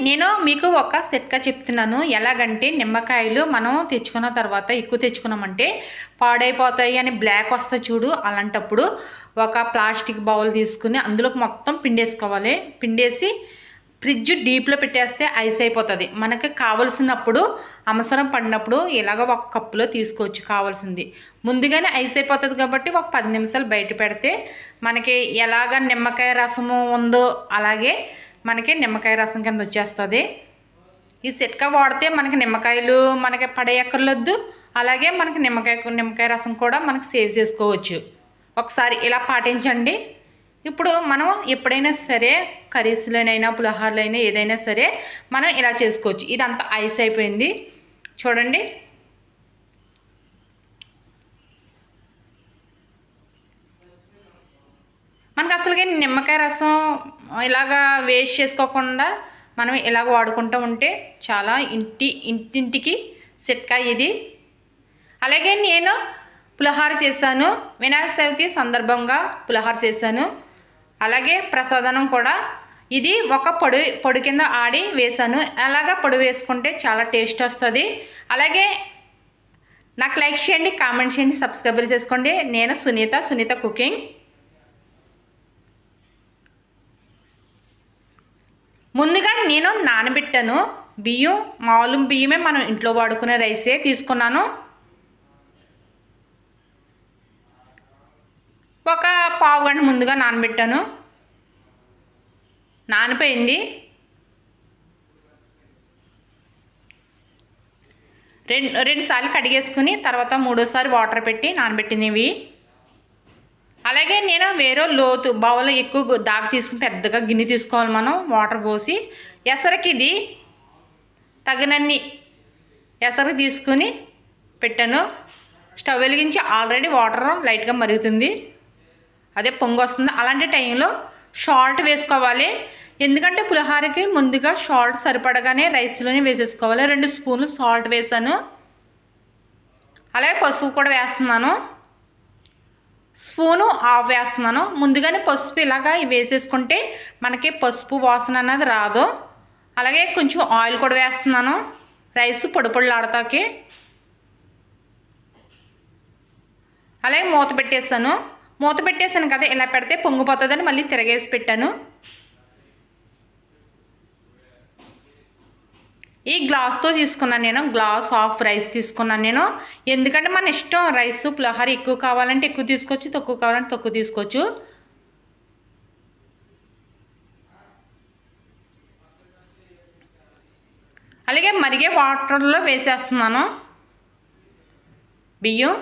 నేను మీకు ఒక చిట్కా చెప్తున్నాను. ఎలాగంటే నిమ్మకాయలు మనం తెచ్చుకున్న తర్వాత ఎక్కువ తెచ్చుకున్నామంటే పాడైపోతాయి అని బ్లాక్ వస్తాయి చూడు. అలాంటప్పుడు ఒక ప్లాస్టిక్ బౌల్ తీసుకుని అందులోకి మొత్తం పిండేసుకోవాలి. పిండేసి ఫ్రిడ్జ్ డీప్లో పెట్టేస్తే ఐస్ అయిపోతుంది. మనకి కావలసినప్పుడు అవసరం పడినప్పుడు ఇలాగ ఒక కప్పులో తీసుకోవచ్చు కావాల్సింది. ముందుగానే ఐస్ అయిపోతుంది కాబట్టి ఒక 10 నిమిషాలు బయట పెడితే మనకి ఎలాగ నిమ్మకాయ రసము ఉందో అలాగే మనకి నిమ్మకాయ రసం కింద వచ్చేస్తుంది. ఈ చిట్కా వాడితే మనకి నిమ్మకాయలు మనకి పడేయక్కర్లేదు. అలాగే మనకి నిమ్మకాయ రసం కూడా మనకి సేవ్ చేసుకోవచ్చు. ఒకసారి ఇలా పాటించండి. ఇప్పుడు మనం ఎప్పుడైనా సరే కర్రీస్లోనైనా పులిహోరలైనా ఏదైనా సరే మనం ఇలా చేసుకోవచ్చు. ఇదంతా ఐస్ అయిపోయింది చూడండి. మనకు అసలుగా నిమ్మకాయ రసం ఇలాగా వేస్ట్ చేసుకోకుండా మనం ఇలాగ వాడుకుంటూ ఉంటే చాలా ఇంటింటికి చిట్కా ఇది. అలాగే నేను పులిహోర చేశాను. వినాయక చవితి సందర్భంగా పులిహోర చేశాను. అలాగే ప్రసాదనం కూడా ఇది ఒక పొడి కింద ఆడి వేశాను. అలాగా పొడి వేసుకుంటే చాలా టేస్ట్ వస్తుంది. అలాగే నాకు లైక్ చేయండి, కామెంట్ చేయండి, సబ్స్క్రైబ్ చేసుకోండి. నేను సునీత కుకింగ్. ముందుగా నేను నానబెట్టాను బియ్యం. మామూలు బియ్యమే మనం ఇంట్లో వాడుకునే రైసే తీసుకున్నాను. ఒక పావు గంట ముందుగా నానబెట్టాను. నానిపోయింది. రెండు సార్లు కడిగేసుకుని తర్వాత మూడోసారి వాటర్ పెట్టి నానబెట్టినవి. అలాగే నేను వేరే లోతు బౌల్ ఎక్కువ దాకా తీసుకుని పెద్దగా గిన్నె తీసుకోవాలి మనం. వాటర్ పోసి ఎసరికి ఇది తగినన్ని ఎసరికి తీసుకుని పెట్టాను. స్టవ్ వెలిగించి ఆల్రెడీ వాటర్ లైట్గా మరుగుతుంది, అదే పొంగు వస్తుంది. అలాంటి టైంలో సాల్ట్ వేసుకోవాలి. ఎందుకంటే పులిహోరకి ముందుగా సాల్ట్ సరిపడగానే రైస్లోనే వేసేసుకోవాలి. 2 స్పూన్లు సాల్ట్ వేసాను. అలాగే పసుపు కూడా వేస్తున్నాను. స్పూను ఆఫ్ వేస్తున్నాను. ముందుగానే పసుపు ఇలాగా వేసేసుకుంటే మనకి పసుపు వాసన అన్నది రాదు. అలాగే కొంచెం ఆయిల్ కూడా వేస్తున్నాను రైస్ పొడిలాడతాకి. అలాగే మూత పెట్టేసాను కదా, ఇలా పెడితే పొంగిపోతుందని మళ్ళీ తిరగేసి పెట్టాను. ఈ గ్లాస్తో తీసుకున్నాను నేను. గ్లాస్ ఆఫ్ రైస్ తీసుకున్నాను నేను. ఎందుకంటే మన ఇష్టం, రైస్ పులిహోర ఎక్కువ కావాలంటే ఎక్కువ తీసుకోవచ్చు, తక్కువ కావాలంటే తక్కువ తీసుకోవచ్చు. అలాగే మరిగే వాటర్లో వేసేస్తున్నాను బియ్యం.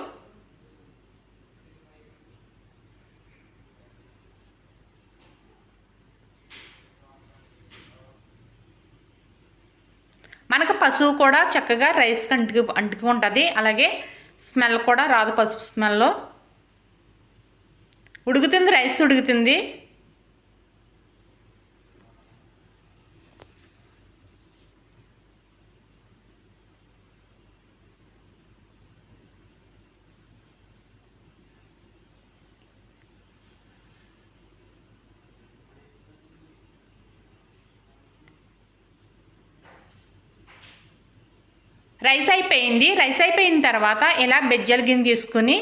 మనకు పసుపు కూడా చక్కగా రైస్కి అంటుకు ఉంటుంది. అలాగే స్మెల్ కూడా రాదు పసుపు స్మెల్. ఉడుకుతుంది, రైస్ ఉడుకుతుంది. రైస్ అయిపోయిన తర్వాత ఇలా బెజ్జల గిన్నె తీసుకుని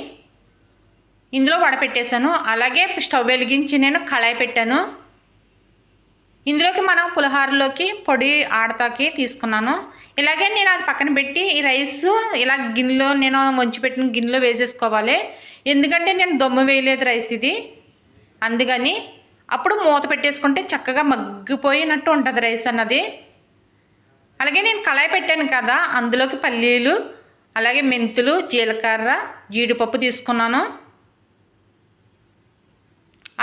ఇందులో వడపెట్టేశాను. అలాగే స్టవ్ వెలిగించి నేను కళాయి పెట్టాను. ఇందులోకి మనం పులిహోరలోకి పొడి ఆడతాకి తీసుకున్నాను. ఇలాగే నేను అది పక్కన పెట్టి ఈ రైస్ ఇలా గిన్నెలో నేను వంచిపెట్టిన గిన్నెలో వేసేసుకోవాలి. ఎందుకంటే నేను దమ్ము వేయలేదు రైస్ ఇది, అందుకని. అప్పుడు మూత పెట్టేసుకుంటే చక్కగా మగ్గిపోయినట్టు ఉంటుంది రైస్ అన్నది. అలాగే నేను కళాయి పెట్టాను కదా, అందులోకి పల్లీలు, అలాగే మెంతులు, జీలకర్ర, జీడిపప్పు తీసుకున్నాను.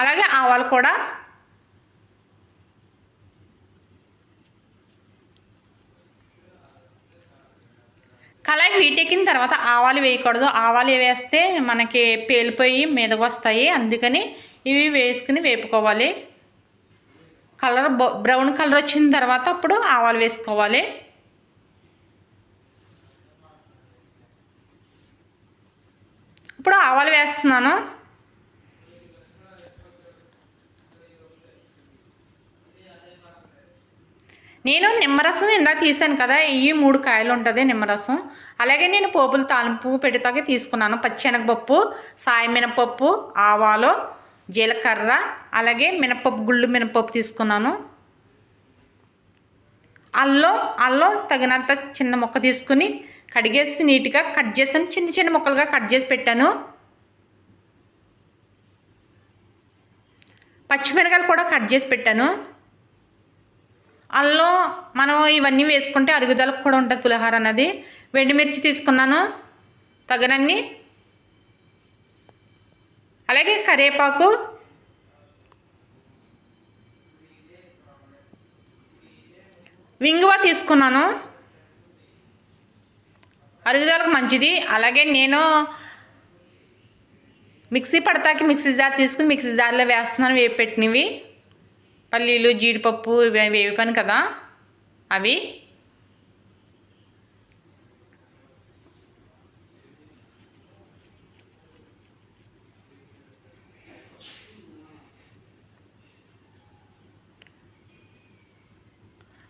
అలాగే ఆవాలు కూడా. కళాయి వీటెక్కిన తర్వాత ఆవాలు వేయకూడదు. ఆవాలు వేస్తే మనకి పేలిపోయి మీదకు వస్తాయి, అందుకని ఇవి వేసుకుని వేపుకోవాలి. కలర్ బ్రౌన్ కలర్ వచ్చిన తర్వాత అప్పుడు ఆవాలు వేసుకోవాలి. ఇప్పుడు ఆవాలు వేస్తున్నాను. నేను నిమ్మరసం ఇందాక తీసాను కదా, ఈ 3 కాయలు ఉంటుంది నిమ్మరసం. అలాగే నేను పోపులు తాలింపు పెడతాకే తీసుకున్నాను. పచ్చెనగపప్పు, సాయి మినపప్పు, ఆవాలు, జీలకర్ర, అలాగే మినపప్పు, గుళ్ళు మినపప్పు తీసుకున్నాను. అల్లం తగినంత చిన్న ముక్క తీసుకుని కడిగేసి నీట్గా కట్ చేసాను. చిన్న చిన్న ముక్కలుగా కట్ చేసి పెట్టాను. పచ్చిమిరకాయలు కూడా కట్ చేసి పెట్టాను. అల్లం మనం ఇవన్నీ వేసుకుంటే అరుగుదలకు కూడా ఉంటుంది పులిహోర అన్నది. ఎండుమిర్చి తీసుకున్నాను తగినన్ని. అలాగే కరివేపాకు, ఇంగువ తీసుకున్నాను, అరుగుదలకు మంచిది. అలాగే నేను మిక్సీ పడతాకి మిక్సీ జార్ తీసుకుని మిక్సీ జార్లో వేస్తున్నాను వేపి పెట్టినవి. పల్లీలు, జీడిపప్పు వేపాను కదా అవి.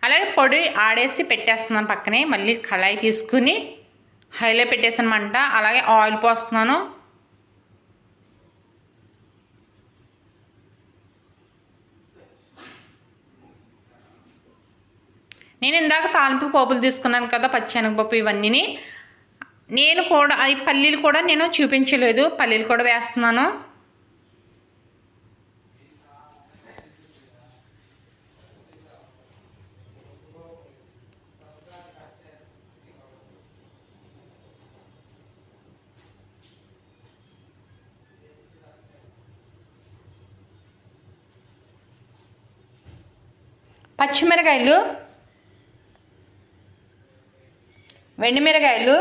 అలాగే పొడి ఆడేసి పెట్టేస్తున్నాను పక్కనే. మళ్ళీ కళాయి తీసుకుని హైలో పెట్టేసాను మంట. అలాగే ఆయిల్ పోస్తున్నాను. నేను ఇందాక తాలింపు పోపులు తీసుకున్నాను కదా, పచ్చెనగపప్పు ఇవన్నీ. నేను కూడా పల్లీలు కూడా నేను చూపించలేదు, పల్లీలు కూడా వేస్తున్నాను. పచ్చిమిరకాయలు, ఎండుమిరకాయలు,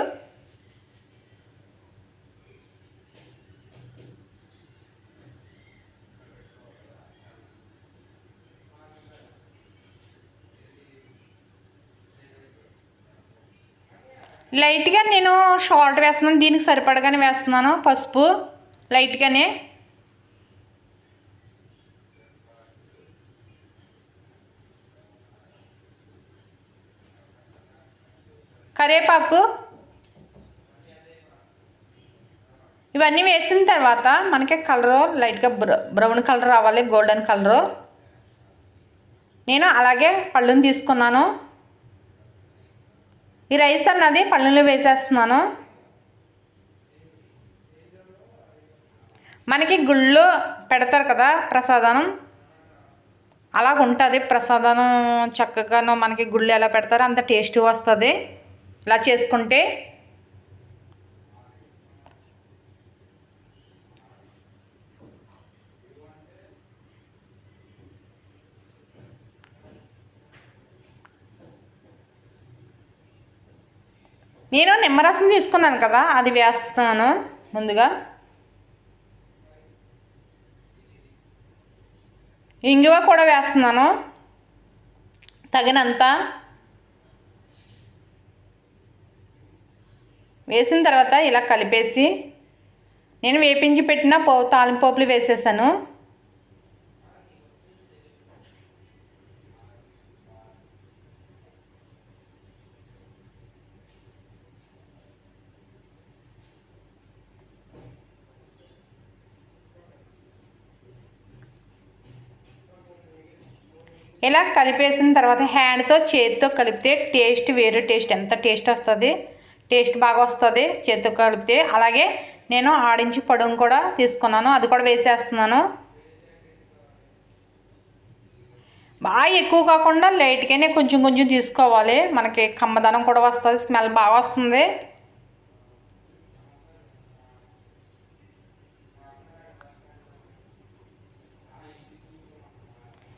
లైట్గా నేను సాల్ట్ వేస్తున్నాను, దీనికి సరిపడగానే వేస్తున్నాను. పసుపు లైట్గానే. కరివేపాకు ఇవన్నీ వేసిన తర్వాత మనకి కలరు లైట్గా బ్రౌన్ కలర్ రావాలి, గోల్డెన్ కలరు. నేను అలాగే పళ్ళుని తీసుకున్నాను. ఈ రైస్ అన్నది పళ్ళులో వేసేస్తున్నాను. మనకి గుళ్ళో పెడతారు కదా ప్రసాదం, అలాగ ఉంటుంది ప్రసాదం. చక్కగాను మనకి గుళ్ళు ఎలా పెడతారో అంత టేస్ట్ వస్తుంది ఇలా చేసుకుంటే. నేను నిమ్మరసం తీసుకున్నాను కదా, అది వేస్తున్నాను ముందుగా. ఇంగువ కూడా వేస్తున్నాను తగినంత. వేసిన తర్వాత ఇలా కలిపేసి నేను వేపించి పెట్టిన తాలింపు పోపులు వేసేసాను. ఇలా కలిపేసిన తర్వాత హ్యాండ్తో చేతితో కలిపితే టేస్ట్ వేరే టేస్ట్, ఎంత టేస్ట్ వస్తుంది, టేస్ట్ బాగా వస్తుంది చేతితో కలిపితే. అలాగే నేను ఆడించి పొడుము కూడా తీసుకున్నాను, అది కూడా వేసేస్తున్నాను. బాగా ఎక్కువ కాకుండా లైట్గానే కొంచెం కొంచెం తీసుకోవాలి, మనకి కమ్మదనం కూడా వస్తుంది, స్మెల్ బాగా వస్తుంది.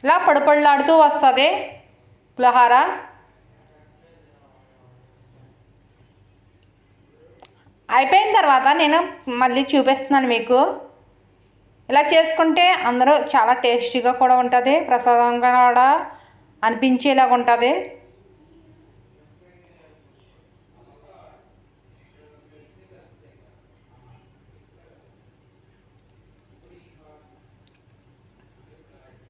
ఇలా పొడిపొడిలాడుతూ వస్తుంది పులిహోర. అయిపోయిన తర్వాత నేను మళ్ళీ చూపిస్తున్నాను మీకు. ఇలా చేసుకుంటే అందరూ చాలా టేస్టీగా కూడా ఉంటుంది, ప్రసాదంగా కూడా అనిపించేలాగా ఉంటుంది.